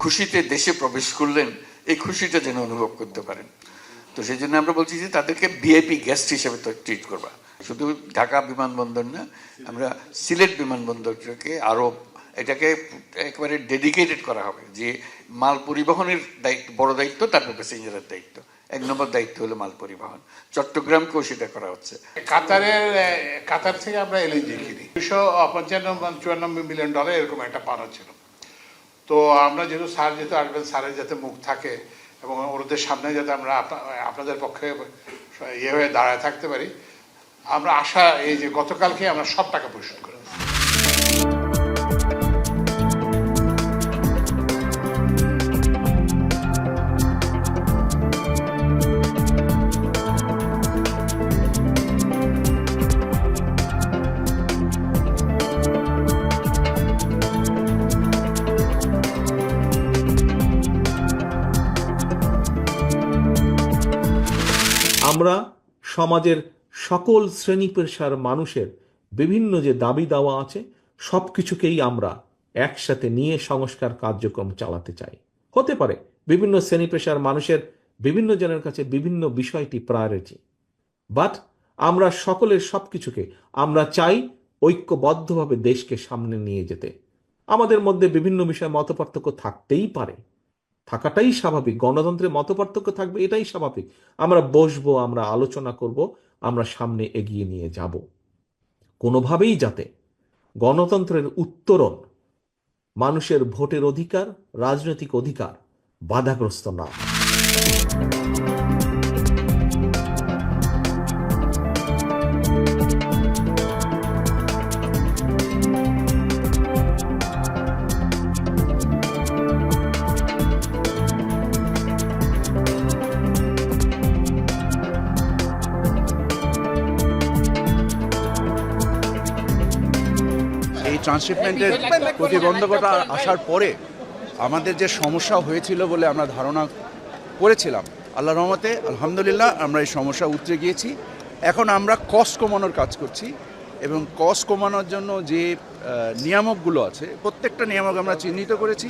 খুশিতে দেশে প্রবেশ করলেন, এই খুশিটা যেন অনুভব করতে পারেন। তো সেই জন্য আমরা বলছি যে তাদেরকে ভিআইপি গেস্ট হিসেবে তো ট্রিট করবা। শুধু ঢাকা বিমানবন্দর না, আমরা সিলেট বিমানবন্দরটাকে আরও এটাকে একেবারে ডেডিকেটেড করা হবে যে মাল পরিবহনের দায়িত্ব, বড় দায়িত্ব, তারপর প্যাসেঞ্জারের দায়িত্ব। 1 নম্বর দায়িত্ব হলো মাল পরিবহন। চট্টগ্রামকেও সেটা করা হচ্ছে। কাতার থেকে আমরা এলএনজি কিনি $295-94 মিলিয়ন এরকম একটা পাওনা ছিল। তো আমরা যেহেতু আসবেন, স্যারের যাতে মুখ থাকে এবং ওদের সামনে যাতে আমরা আপনাদের পক্ষে হয়ে দাঁড়ায় থাকতে পারি, আমরা আশা এই যে গতকালকে আমরা সব টাকা পরিশোধ করি। আমরা সমাজের সকল শ্রেণী পেশার মানুষের বিভিন্ন যে দাবি দাওয়া আছে সব কিছুকেই আমরা একসাথে নিয়ে সংস্কার কার্যক্রম চালাতে চাই। হতে পারে বিভিন্ন শ্রেণী পেশার মানুষের বিভিন্ন জনের কাছে বিভিন্ন বিষয়টি প্রায়োরিটি, বাট আমরা সকলের সব কিছুকে আমরা চাই ঐক্যবদ্ধভাবে দেশকে সামনে নিয়ে যেতে। আমাদের মধ্যে বিভিন্ন বিষয়ে মতপার্থক্য থাকতেই পারে, থাকাটাই স্বাভাবিক। গণতন্ত্রে মতপার্থক্য থাকবে, এটাই স্বাভাবিক। আমরা বসবো, আমরা আলোচনা করব, আমরা সামনে এগিয়ে নিয়ে যাব। কোনোভাবেই যাতে গণতন্ত্রের উত্তরণ, মানুষের ভোটের অধিকার, রাজনৈতিক অধিকার বাধাগ্রস্ত না হয়। ট্রান্সশিপমেন্টের প্রতিবন্ধকতা আসার পরে আমাদের যে সমস্যা হয়েছিল বলে আমরা ধারণা করেছিলাম, আল্লাহর রহমতে আলহামদুলিল্লাহ আমরা এই সমস্যা উতরে গিয়েছি। এখন আমরা কস্ট কমানোর কাজ করছি এবং কস্ট কমানোর জন্য যে নিয়ামকগুলো আছে প্রত্যেকটা নিয়ামক আমরা চিহ্নিত করেছি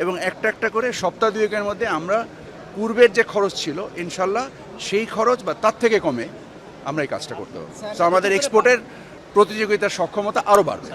এবং একটা একটা করে সপ্তাহ দুয়েকের মধ্যে আমরা পূর্বের যে খরচ ছিল ইনশাল্লাহ সেই খরচ বা তার থেকে কমে আমরা এই কাজটা করতে হবে। তো আমাদের এক্সপোর্টের প্রতিযোগিতার সক্ষমতা আরও বাড়বে।